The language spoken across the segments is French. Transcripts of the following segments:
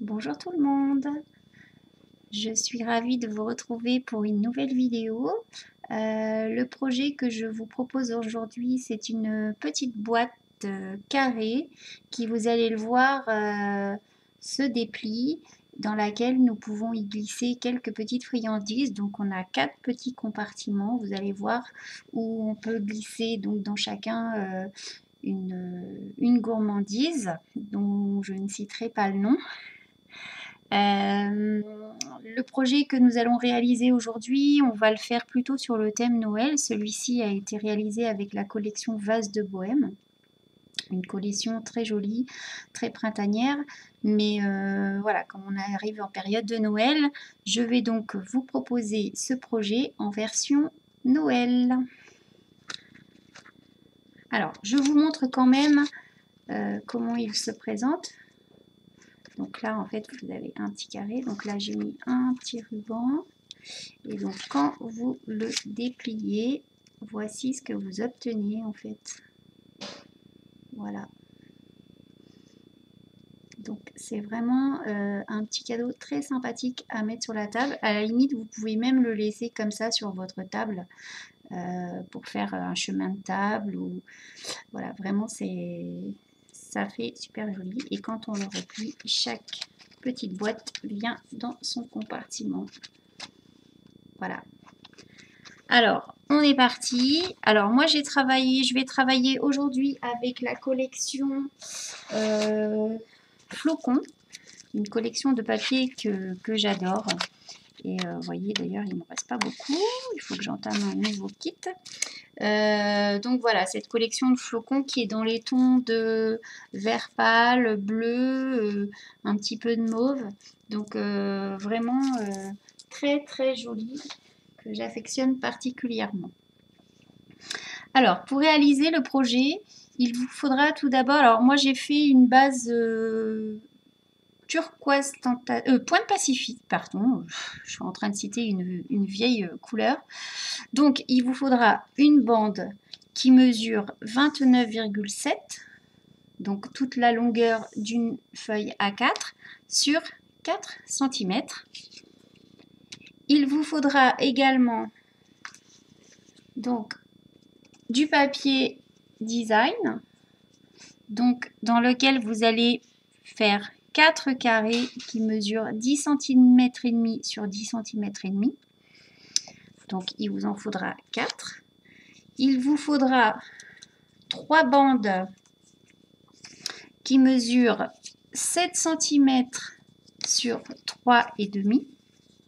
Bonjour tout le monde, je suis ravie de vous retrouver pour une nouvelle vidéo. Le projet que je vous propose aujourd'hui, c'est une petite boîte carrée qui, vous allez le voir, se déplie, dans laquelle nous pouvons y glisser quelques petites friandises. Donc on a 4 petits compartiments, vous allez voir, où on peut glisser donc dans chacun une gourmandise dont je ne citerai pas le nom. Le projet que nous allons réaliser aujourd'hui, on va le faire plutôt sur le thème Noël. Celui-ci a été réalisé avec la collection Vase de Bohème. Une collection très jolie, très printanière. Mais voilà, comme on arrive en période de Noël, je vais donc vous proposer ce projet en version Noël. Alors, je vous montre quand même comment il se présente. Donc là, en fait, vous avez un petit carré. Donc là, j'ai mis un petit ruban. Et donc, quand vous le dépliez, voici ce que vous obtenez, en fait. Voilà. Donc, c'est vraiment un petit cadeau très sympathique à mettre sur la table. À la limite, vous pouvez même le laisser comme ça sur votre table pour faire un chemin de table. Ou voilà, vraiment, ça fait super joli. Et quand on le replie, chaque petite boîte vient dans son compartiment. Voilà. Alors, on est parti. Alors, moi, je vais travailler aujourd'hui avec la collection Flocon, une collection de papier que j'adore. Et vous voyez, d'ailleurs, il ne me reste pas beaucoup. Il faut que j'entame un nouveau kit. Donc voilà, cette collection de flocons qui est dans les tons de vert pâle, bleu, un petit peu de mauve. Donc vraiment très très joli, que j'affectionne particulièrement. Alors, pour réaliser le projet, il vous faudra tout d'abord, alors moi j'ai fait une base turquoise pointe Pacifique, pardon, je suis en train de citer une vieille couleur. Donc, il vous faudra une bande qui mesure 29,7, donc toute la longueur d'une feuille A4 sur 4 cm. Il vous faudra également donc du papier design, donc dans lequel vous allez faire 4 carrés qui mesurent 10 cm et demi sur 10 cm et demi. Donc il vous en faudra 4. Il vous faudra 3 bandes qui mesurent 7 cm sur 3,5.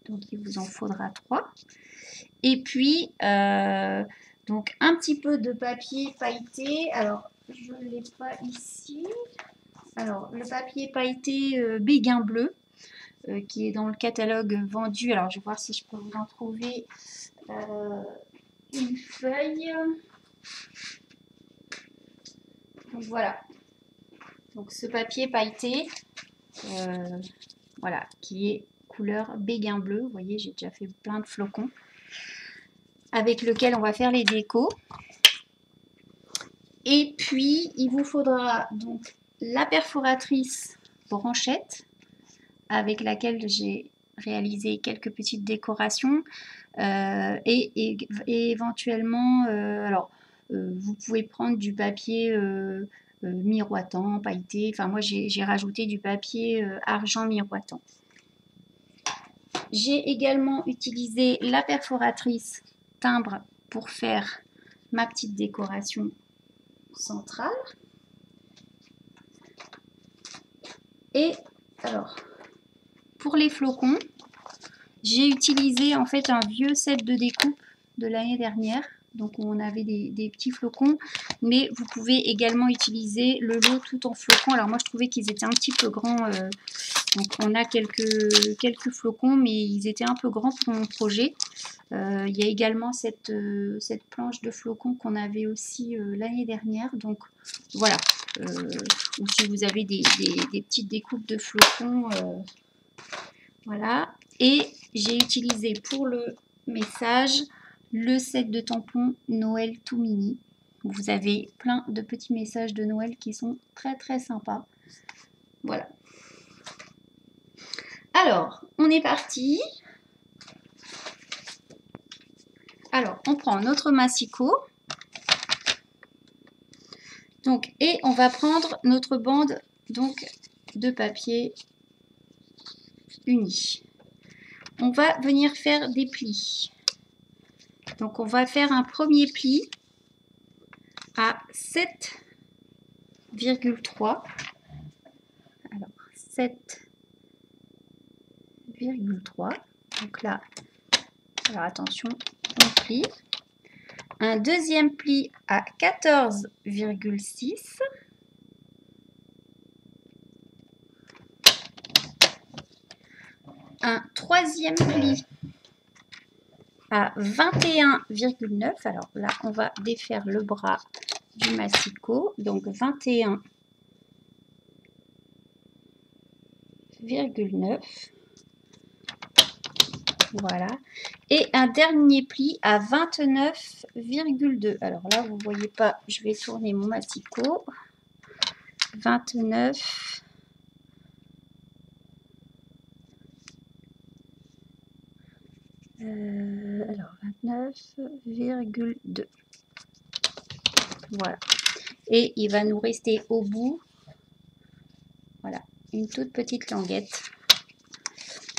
Donc il vous en faudra 3. Et puis donc un petit peu de papier pailleté. Alors je ne l'ai pas ici. Alors le papier pailleté Béguin bleu qui est dans le catalogue vendu. Alors je vais voir si je peux vous en trouver une feuille. Donc voilà. Donc ce papier pailleté, voilà, qui est couleur béguin bleu. Vous voyez, j'ai déjà fait plein de flocons. Avec lequel on va faire les décos. Et puis, il vous faudra donc la perforatrice branchette avec laquelle j'ai réalisé quelques petites décorations et éventuellement, alors vous pouvez prendre du papier miroitant, pailleté. Enfin, moi j'ai rajouté du papier argent miroitant. J'ai également utilisé la perforatrice timbre pour faire ma petite décoration centrale. Et alors, pour les flocons, j'ai utilisé en fait un vieux set de découpe de l'année dernière. Donc on avait des petits flocons, mais vous pouvez également utiliser le lot tout en flocons. Alors moi je trouvais qu'ils étaient un petit peu grands, donc on a quelques flocons, mais ils étaient un peu grands pour mon projet. Il y a également cette planche de flocons qu'on avait aussi l'année dernière. Donc voilà, ou si vous avez des petites découpes de flocons, voilà. Et j'ai utilisé pour le message le set de tampons Noël tout mini. Vous avez plein de petits messages de Noël qui sont très très sympas. Voilà. Alors, on est parti. Alors, on prend notre massicot. Donc, et on va prendre notre bande donc, de papier uni. On va venir faire des plis. Donc, on va faire un premier pli à 7,3. Alors, 7,3. Donc là, alors attention, on plie. Un deuxième pli à 14,6. Un troisième pli à 21,9. Alors là, on va défaire le bras du massicot. Donc 21,9. Voilà. Et un dernier pli à 29,2. Alors là, vous ne voyez pas, je vais tourner mon massicot. 29. Alors 29,2. Voilà. Et il va nous rester au bout, voilà, une toute petite languette.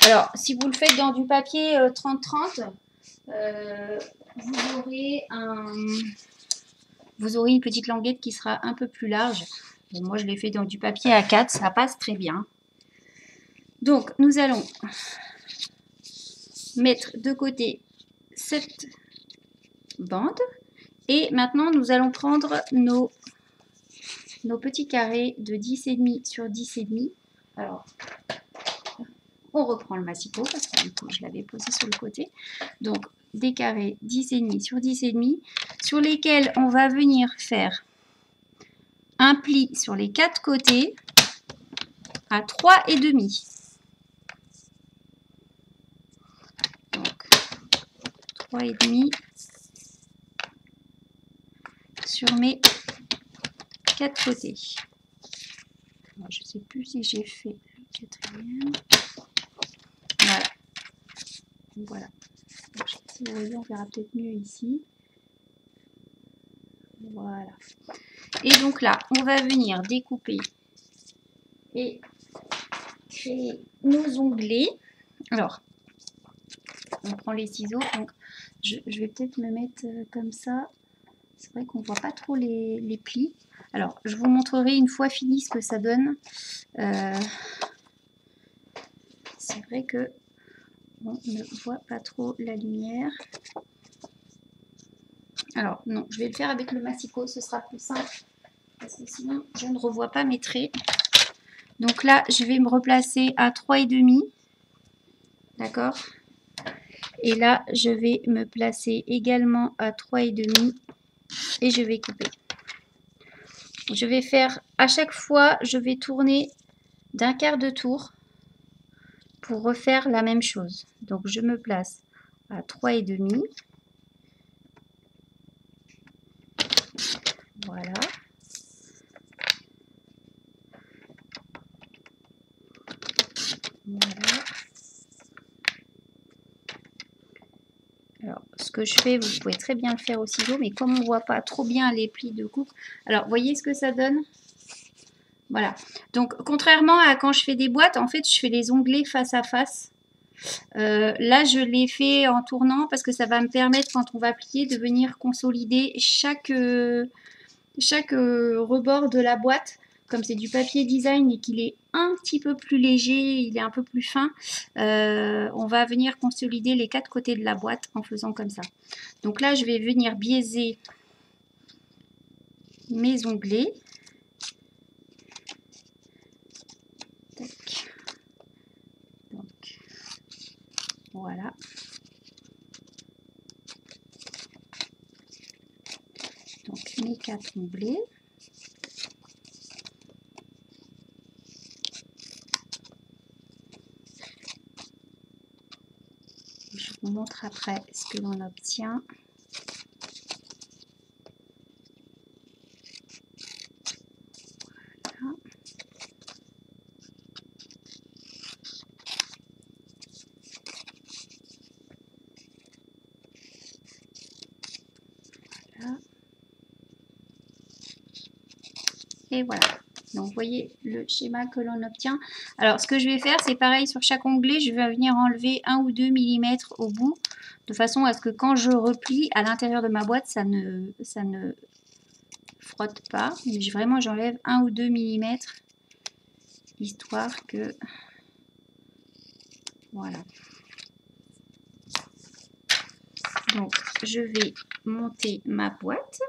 Alors, si vous le faites dans du papier 30-30, vous aurez une petite languette qui sera un peu plus large. Et moi, je l'ai fait dans du papier A4, ça passe très bien. Donc, nous allons mettre de côté cette bande. Et maintenant, nous allons prendre nos petits carrés de 10,5 sur 10,5. Alors, on reprend le massicot parce que du coup, je l'avais posé sur le côté. Donc, des carrés 10,5 sur 10,5 sur lesquels on va venir faire un pli sur les 4 côtés à 3,5. Donc, 3,5 sur mes 4 côtés. Alors, je ne sais plus si j'ai fait le quatrième. Voilà. Voilà. Donc, si vous voyez, on verra peut-être mieux ici. Voilà. Et donc là, on va venir découper et créer nos onglets. Alors, on prend les ciseaux. Donc, je vais peut-être me mettre comme ça. C'est vrai qu'on ne voit pas trop les plis. Alors, je vous montrerai une fois fini ce que ça donne. C'est vrai que on ne voit pas trop la lumière. Alors, non, je vais le faire avec le massicot, ce sera plus simple. Parce que sinon, je ne revois pas mes traits. Donc là, je vais me replacer à 3,5. D'accord? Et là, je vais me placer également à 3,5 et je vais couper. Je vais faire, à chaque fois, je vais tourner d'un quart de tour pour refaire la même chose. Donc, je me place à 3,5. Voilà. Voilà. Alors, ce que je fais, vous pouvez très bien le faire au ciseau, mais comme on ne voit pas trop bien les plis de coupe, alors, voyez ce que ça donne? Voilà. Donc, contrairement à quand je fais des boîtes, en fait, je fais les onglets face à face. Là, je l'ai fait en tournant parce que ça va me permettre, quand on va plier, de venir consolider chaque rebord de la boîte. Comme c'est du papier design et qu'il est un petit peu plus léger, il est un peu plus fin, on va venir consolider les 4 côtés de la boîte en faisant comme ça. Donc là, je vais venir biaiser mes onglets. Tac. Donc, voilà. Donc mes 4 onglets. Je vous montre après ce que l'on obtient. Voilà. Et voilà. Donc, vous voyez le schéma que l'on obtient. Alors, ce que je vais faire, c'est pareil sur chaque onglet. Je vais venir enlever 1 ou 2 mm au bout, de façon à ce que quand je replie à l'intérieur de ma boîte, ça ne frotte pas. Mais vraiment, j'enlève 1 ou 2 mm, histoire que... Voilà. Donc, je vais monter ma boîte.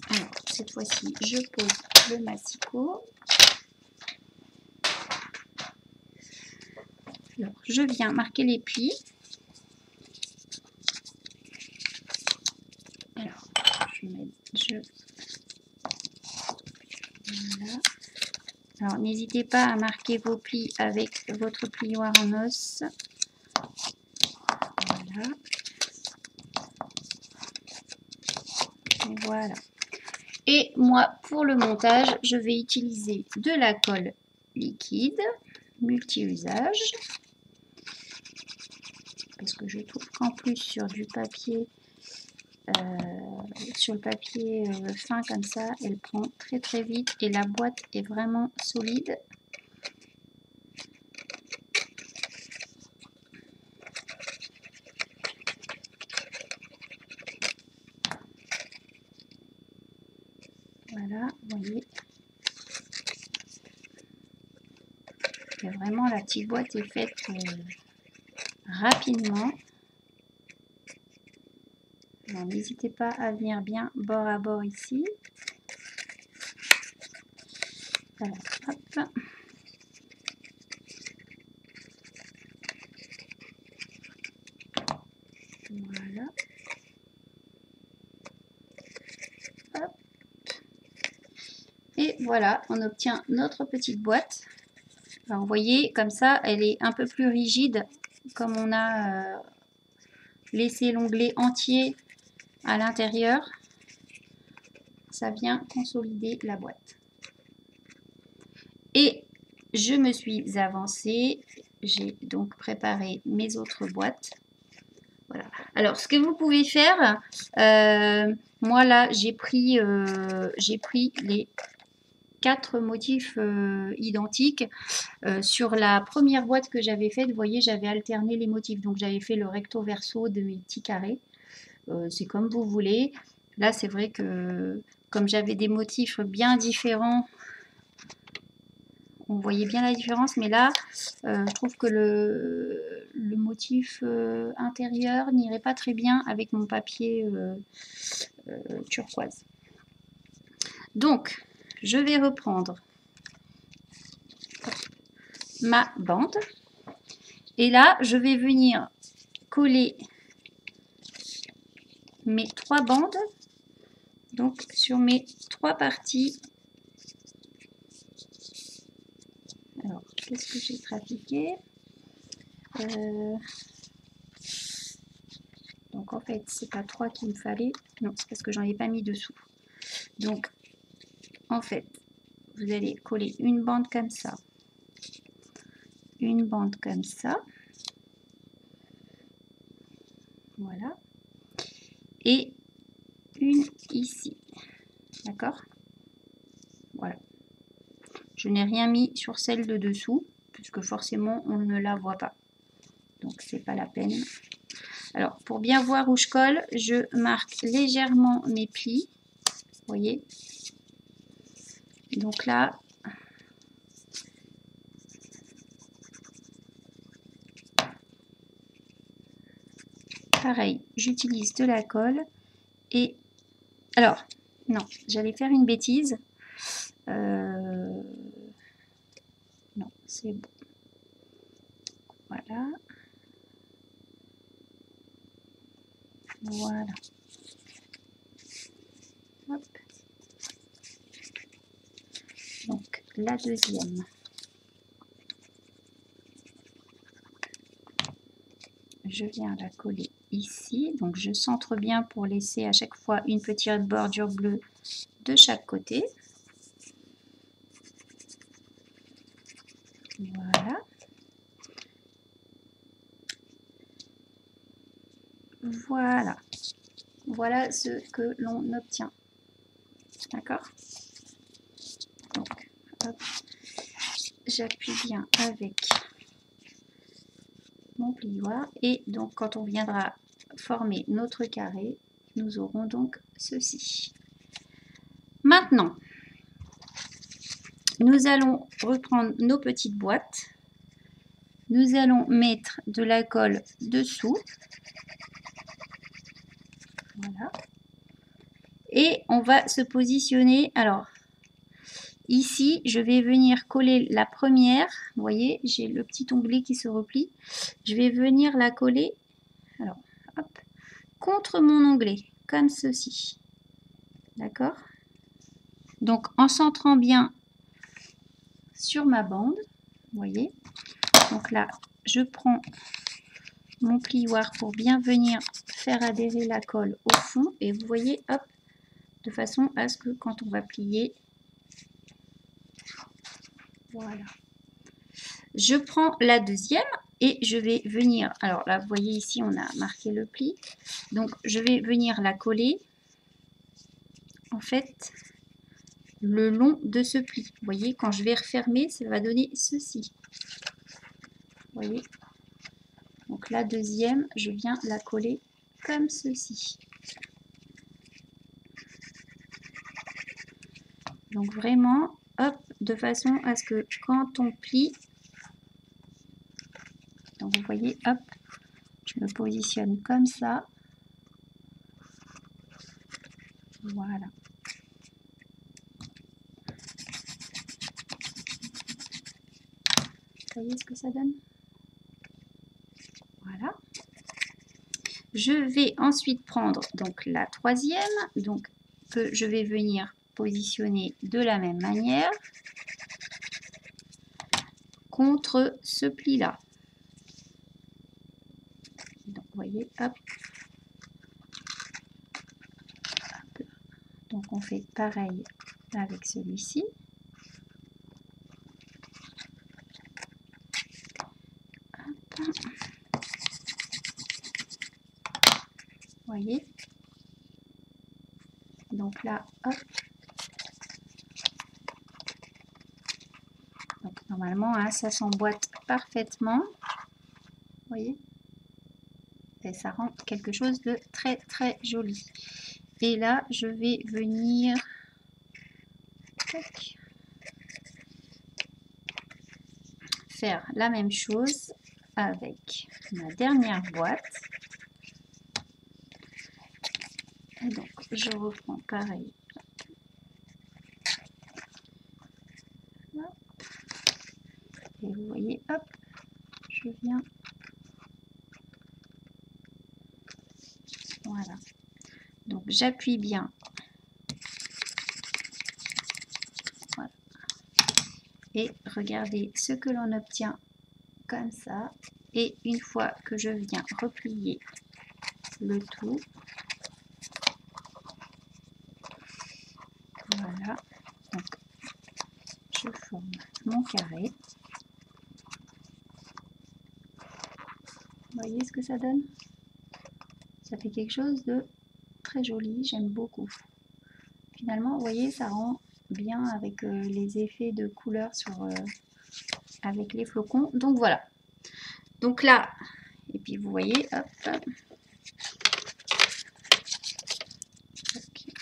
Alors, cette fois-ci, je pose le massicot. Alors, je viens marquer les plis. Alors, voilà. Alors, n'hésitez pas à marquer vos plis avec votre plioir en os. Voilà. Voilà. Et moi, pour le montage, je vais utiliser de la colle liquide, multi-usage. Parce que je trouve qu'en plus, sur du papier, sur le papier fin comme ça, elle prend très très vite et la boîte est vraiment solide. Voilà, vous voyez. Et vraiment, la petite boîte est faite rapidement. N'hésitez pas à venir bien bord à bord ici. Alors, hop. Voilà. Hop. Et voilà, on obtient notre petite boîte. Alors, vous voyez, comme ça, elle est un peu plus rigide, comme on a laissé l'onglet entier à l'intérieur. Ça vient consolider la boîte. Et je me suis avancée. J'ai donc préparé mes autres boîtes. Voilà. Alors, ce que vous pouvez faire, moi là, j'ai pris les 4 motifs identiques. Sur la première boîte que j'avais faite, vous voyez, j'avais alterné les motifs. Donc, j'avais fait le recto verso de mes petits carrés. C'est comme vous voulez. Là, c'est vrai que comme j'avais des motifs bien différents, on voyait bien la différence. Mais là, je trouve que le motif intérieur n'irait pas très bien avec mon papier turquoise. Donc, je vais reprendre ma bande. Et là, je vais venir coller mes 3 bandes. Donc, sur mes 3 parties. Alors, qu'est-ce que j'ai trafiqué? Donc, en fait, c'est pas 3 qu'il me fallait. Non, c'est parce que j'en ai pas mis dessous. Donc, en fait, vous allez coller une bande comme ça. Une bande comme ça. Voilà. Et une ici. D'accord? Voilà. Je n'ai rien mis sur celle de dessous, puisque forcément, on ne la voit pas. Donc, c'est pas la peine. Alors, pour bien voir où je colle, je marque légèrement mes plis. Vous voyez? Donc là, pareil, j'utilise de la colle. Et alors, non, j'allais faire une bêtise. Non, c'est bon. Voilà. Voilà. Hop. Donc, la deuxième. Je viens la coller ici. Donc, je centre bien pour laisser à chaque fois une petite bordure bleue de chaque côté. Voilà. Voilà. voilà ce que l'on obtient. D'accord? Donc, hop, j'appuie bien avec mon plioir et donc quand on viendra former notre carré, nous aurons donc ceci. Maintenant, nous allons reprendre nos petites boîtes. Nous allons mettre de la colle dessous. Voilà. Et on va se positionner. Alors, ici, je vais venir coller la première. Vous voyez, j'ai le petit onglet qui se replie. Je vais venir la coller. Alors, hop, contre mon onglet, comme ceci. D'accord? Donc, en centrant bien sur ma bande, vous voyez. Donc là, je prends mon plioir pour bien venir faire adhérer la colle au fond. Et vous voyez, hop, de façon à ce que quand on va plier, voilà. Je prends la deuxième et je vais venir, alors là, vous voyez ici, on a marqué le pli. Donc, je vais venir la coller, en fait, le long de ce pli. Vous voyez, quand je vais refermer, ça va donner ceci. Vous voyez? Donc, la deuxième, je viens la coller comme ceci. Donc, vraiment, hop, de façon à ce que quand on plie, donc vous voyez, hop, je me positionne comme ça. Voilà. Vous voyez ce que ça donne? Voilà. Je vais ensuite prendre donc la troisième, donc que je vais venir positionner de la même manière contre ce pli-là. Donc vous voyez, hop. Donc on fait pareil avec celui-ci. Vous voyez? Donc là, hop. Donc normalement, hein, ça s'emboîte parfaitement. Vous voyez? Et ça rend quelque chose de très très joli. Et là, je vais venir faire la même chose avec ma dernière boîte. Et donc, je reprends pareil. Et vous voyez, hop, je viens. Voilà. Donc, j'appuie bien. Voilà. Et regardez ce que l'on obtient comme ça. Et une fois que je viens replier le tout, voilà. Donc, je forme mon carré. Vous voyez ce que ça donne? Ça fait quelque chose de très joli, j'aime beaucoup. Finalement, vous voyez, ça rend bien avec les effets de couleur sur, avec les flocons. Donc voilà. Donc là, et puis vous voyez, hop, hop.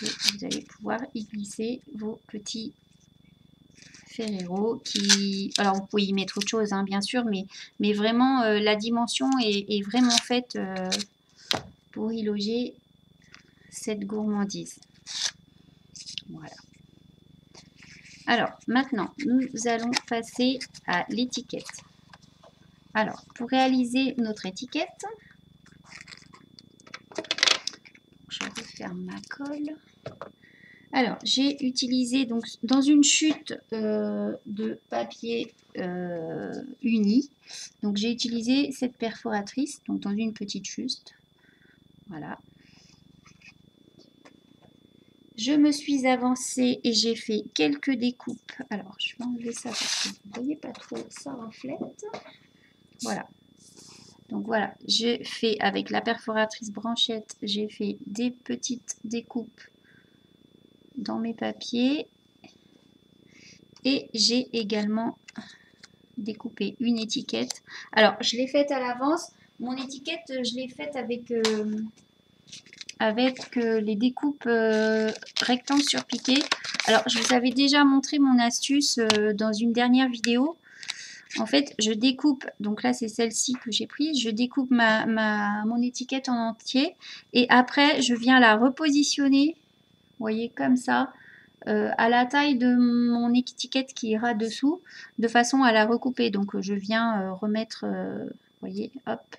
Et vous allez pouvoir y glisser vos petits Ferrero qui... Alors vous pouvez y mettre autre chose, hein, bien sûr, mais vraiment la dimension est vraiment faite pour y loger cette gourmandise. Voilà. Alors, maintenant, nous allons passer à l'étiquette. Alors, pour réaliser notre étiquette, je referme ma colle. Alors, j'ai utilisé donc dans une chute de papier uni. Donc, j'ai utilisé cette perforatrice, donc dans une petite chute. Voilà. Je me suis avancée et j'ai fait quelques découpes. Alors, je vais enlever ça parce que vous ne voyez pas trop, ça reflète. Voilà. Donc voilà, j'ai fait avec la perforatrice branchette, j'ai fait des petites découpes dans mes papiers. Et j'ai également découpé une étiquette. Alors, je l'ai faite à l'avance. Mon étiquette, je l'ai faite avec les découpes rectangles surpiquées. Alors, je vous avais déjà montré mon astuce dans une dernière vidéo. En fait, je découpe, donc là c'est celle-ci que j'ai prise, je découpe mon étiquette en entier et après je viens la repositionner, vous voyez, comme ça, à la taille de mon étiquette qui ira dessous, de façon à la recouper. Donc je viens remettre, vous voyez, hop.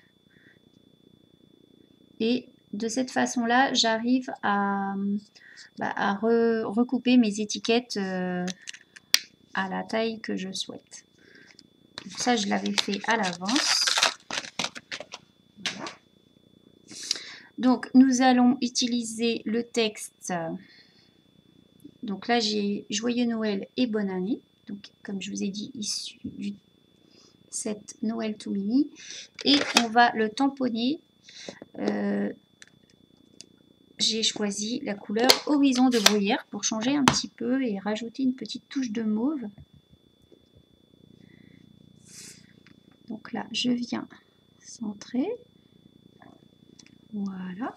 Et de cette façon-là, j'arrive à recouper mes étiquettes à la taille que je souhaite. Donc ça, je l'avais fait à l'avance. Voilà. Donc, nous allons utiliser le texte. Donc là, j'ai Joyeux Noël et Bonne Année. Donc, comme je vous ai dit, issu du set Noël tout mini. Et on va le tamponner. J'ai choisi la couleur Horizon de Bruyère pour changer un petit peu et rajouter une petite touche de mauve. Donc là, je viens centrer. Voilà.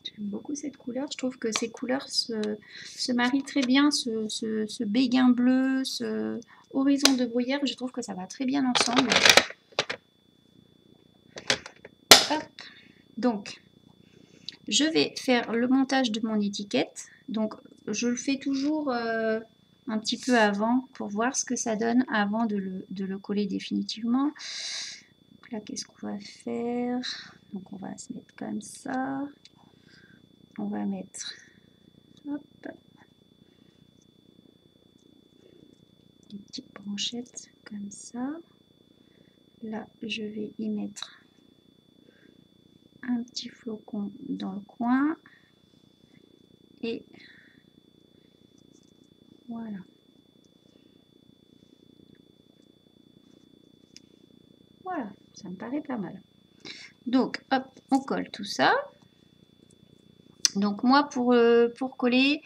J'aime beaucoup cette couleur. Je trouve que ces couleurs se marient très bien. Ce béguin bleu, ce horizon de bruyère, je trouve que ça va très bien ensemble. Hop. Donc, je vais faire le montage de mon étiquette. Donc, je le fais toujours un petit peu avant pour voir ce que ça donne avant de le coller définitivement. Donc là, qu'est-ce qu'on va faire? Donc, on va se mettre comme ça. On va mettre, hop, des petites branchettes comme ça. Là, je vais y mettre un petit flocon dans le coin. Et voilà. Voilà, ça me paraît pas mal. Donc, hop, on colle tout ça. Donc moi, pour coller,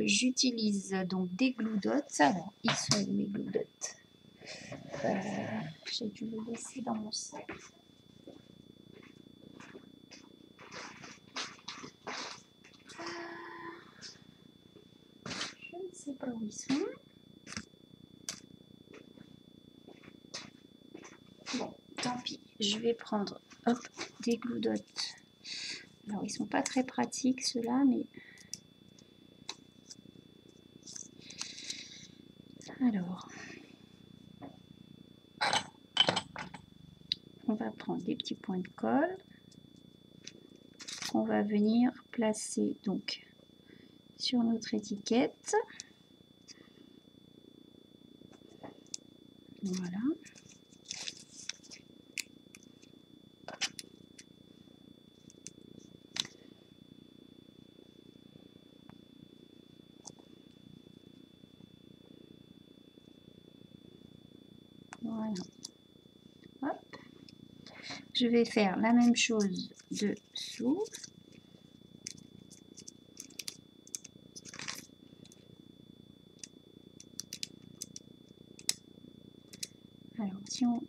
j'utilise donc des glue dots. Alors, ils sont où mes glue dots? J'ai dû le laisser dans mon sac. Je ne sais pas où ils sont. Bon, tant pis. Je vais prendre, hop, des glue dots. Alors, ils sont pas très pratiques, ceux-là, mais... Alors... On va prendre des petits points de colle qu'on va venir placer donc sur notre étiquette. Voilà. Voilà. Hop. Je vais faire la même chose dessous. Alors, si on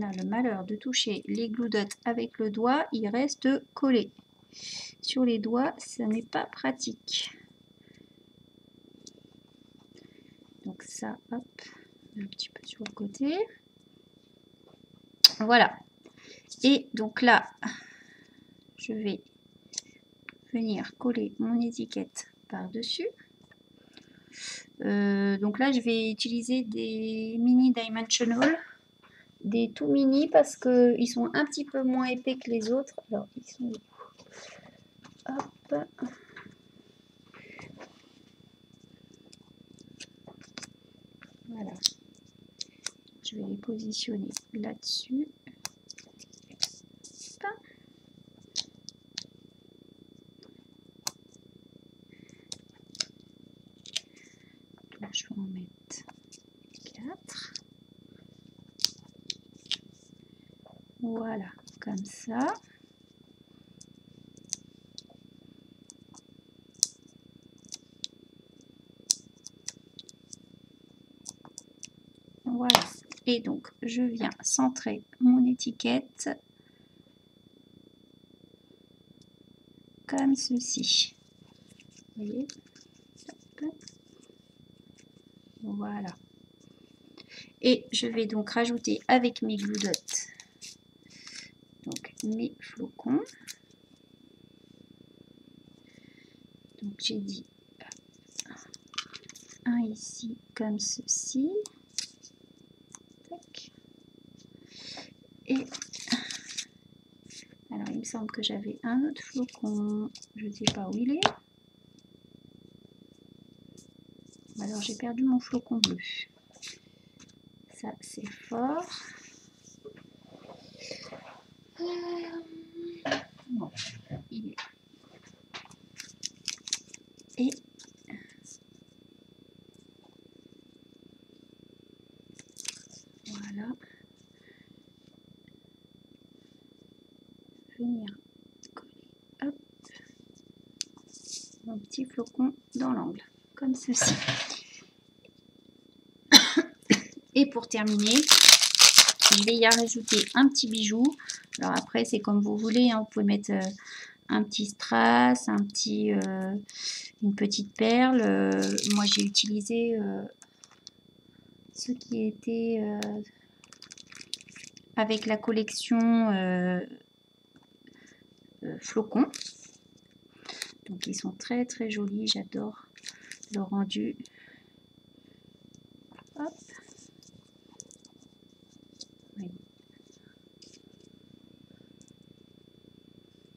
a le malheur de toucher les glue dots avec le doigt, il reste collé. Sur les doigts, ça n'est pas pratique. Donc ça, hop, un petit peu sur le côté. Voilà. Et donc là, je vais venir coller mon étiquette par-dessus. Donc là, je vais utiliser des mini dimensional, des tout mini parce qu'ils sont un petit peu moins épais que les autres. Alors, ils sont... Hop. Voilà. Je vais les positionner là-dessus. Donc, je vais en mettre 4. Voilà, comme ça. Voilà. Et donc, je viens centrer mon étiquette comme ceci. Vous voyez? Hop. Voilà. Et je vais donc rajouter avec mes glue dots donc mes flocons. Donc j'ai dit un ici comme ceci. Tac. Et alors il me semble que j'avais un autre flocon, je ne sais pas où il est. Alors j'ai perdu mon flocon bleu. Ça c'est fort. Bon, il est. Et voilà. Venir coller, hop, mon petit flocon dans l'angle, comme ceci. Et pour terminer, je vais y rajouter un petit bijou. Alors après, c'est comme vous voulez, hein. Vous pouvez mettre un petit strass, un petit, une petite perle. Moi, j'ai utilisé ce qui était avec la collection flocons. Donc, ils sont très très jolis. J'adore le rendu. Hop. Oui.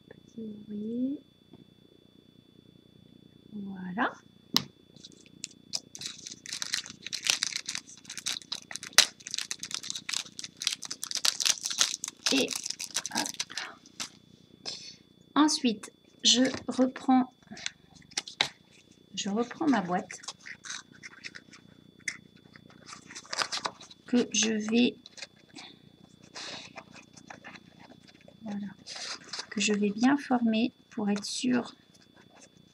Petit ouvrier. Voilà. Et hop. Ensuite, je reprends ma boîte que je vais voilà, que je vais bien former pour être sûr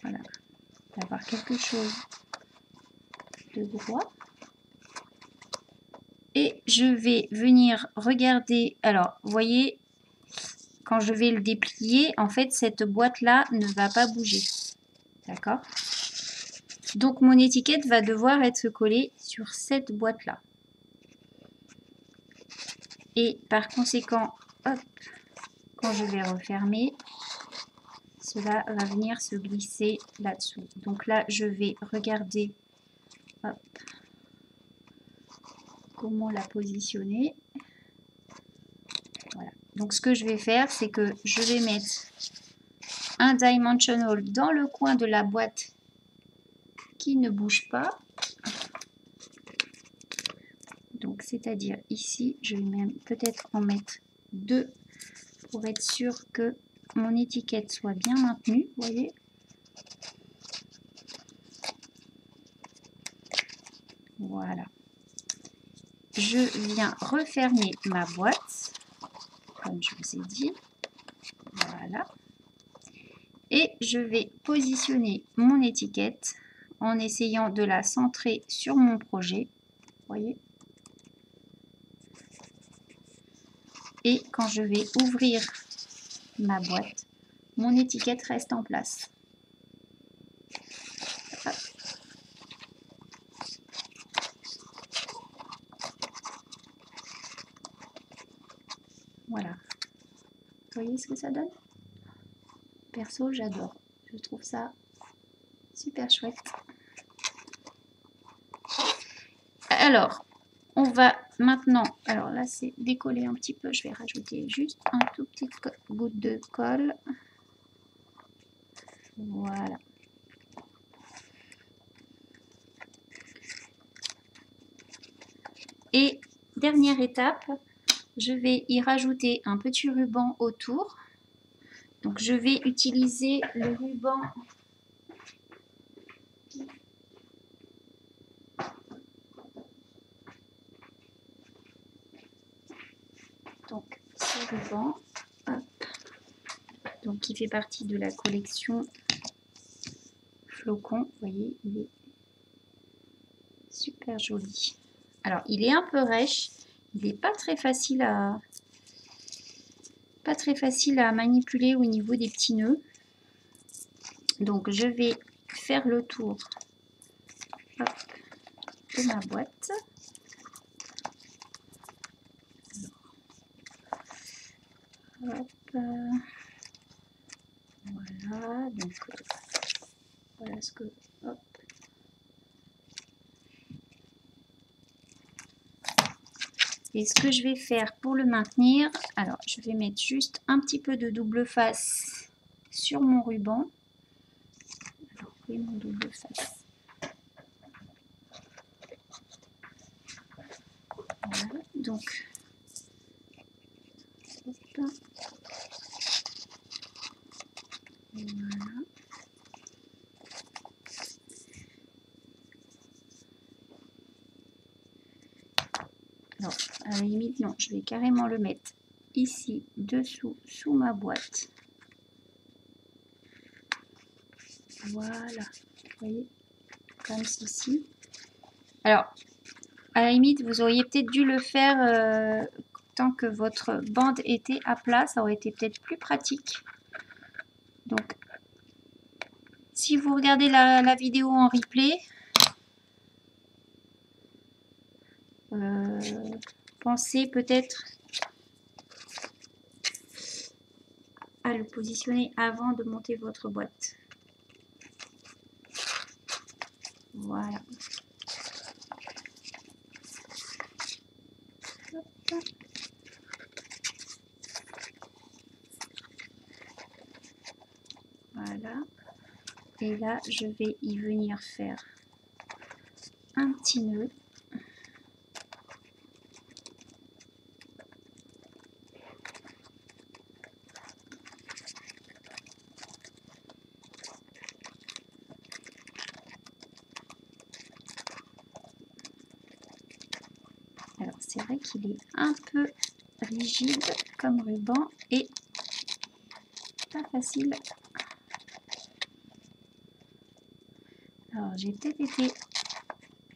voilà, d'avoir quelque chose de droit. Et je vais venir regarder. Alors, vous voyez, quand je vais le déplier, en fait, cette boîte-là ne va pas bouger. D'accord? Donc, mon étiquette va devoir être collée sur cette boîte-là. Et par conséquent, hop, quand je vais refermer, cela va venir se glisser là-dessous. Donc là, je vais regarder hop, comment la positionner. Voilà. Donc ce que je vais faire, c'est que je vais mettre un dimensional dans le coin de la boîte qui ne bouge pas. Donc c'est-à-dire ici, je vais même peut-être en mettre deux pour être sûr que mon étiquette soit bien maintenue. Vous voyez? Voilà. Je viens refermer ma boîte, comme je vous ai dit. Voilà. Et je vais positionner mon étiquette en essayant de la centrer sur mon projet. Vous voyez? Et quand je vais ouvrir ma boîte, mon étiquette reste en place. Hop. Voilà. Vous voyez ce que ça donne? Perso, j'adore. Je trouve ça super chouette. Alors, on va maintenant... Alors là, c'est décollé un petit peu. Je vais rajouter juste un tout petit goutte de colle. Voilà. Et dernière étape, je vais y rajouter un petit ruban autour. Donc je vais utiliser le ruban donc ce ruban. Hop. Donc qui fait partie de la collection Flocon. Vous voyez, il est super joli. Alors il est un peu rêche, il n'est pas très facile à manipuler au niveau des petits nœuds. Donc je vais faire le tour, hop, de ma boîte. Hop, voilà, donc voilà ce que, hop. Et ce que je vais faire pour le maintenir, alors je vais mettre juste un petit peu de double face sur mon ruban. Alors, où est mon double face? Voilà, donc hop. Voilà. Alors, à la limite, non, je vais carrément le mettre ici, dessous, sous ma boîte. Voilà, vous voyez, comme ceci. Alors, à la limite, vous auriez peut-être dû le faire tant que votre bande était à plat, ça aurait été peut-être plus pratique. Donc, si vous regardez la vidéo en replay, pensez peut-être à le positionner avant de monter votre boîte. Voilà. Hop. Voilà. Et là, je vais y venir faire un petit nœud. Alors, c'est vrai qu'il est un peu rigide comme ruban et pas facile. Alors, j'ai peut-être été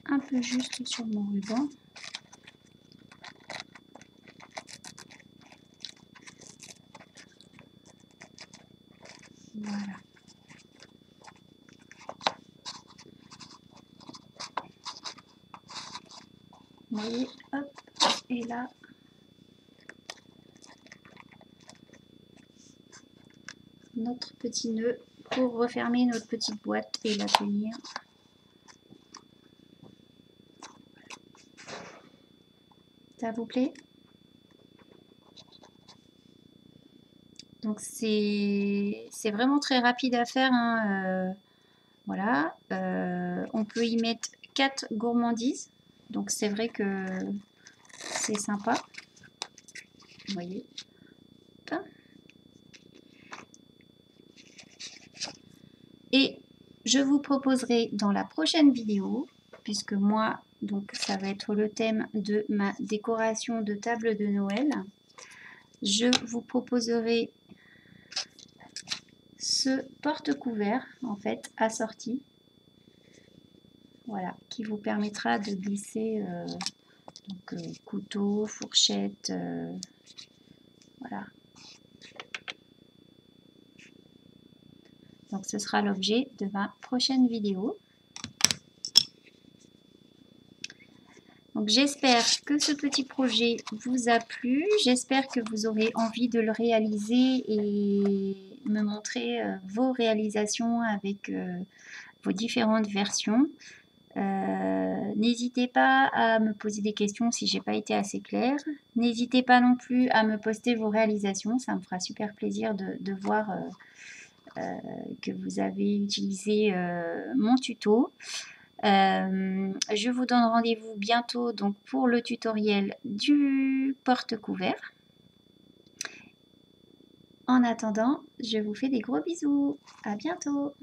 un peu juste sur mon ruban. Voilà. Vous voyez, hop, et là, notre petit nœud pour refermer notre petite boîte et la tenir. Ça vous plaît? Donc c'est vraiment très rapide à faire, hein, voilà. On peut y mettre 4 gourmandises, donc c'est vrai que c'est sympa. Vous voyez. Et je vous proposerai dans la prochaine vidéo, puisque moi, donc ça va être le thème de ma décoration de table de Noël, je vous proposerai ce porte-couvert en fait assorti, voilà, qui vous permettra de glisser couteau, fourchette, voilà. Donc ce sera l'objet de ma prochaine vidéo. Donc j'espère que ce petit projet vous a plu, j'espère que vous aurez envie de le réaliser et me montrer vos réalisations avec vos différentes versions. N'hésitez pas à me poser des questions si j'ai pas été assez claire. N'hésitez pas non plus à me poster vos réalisations, ça me fera super plaisir de voir que vous avez utilisé mon tuto. Je vous donne rendez-vous bientôt donc pour le tutoriel du porte-couvert. En attendant, je vous fais des gros bisous. À bientôt.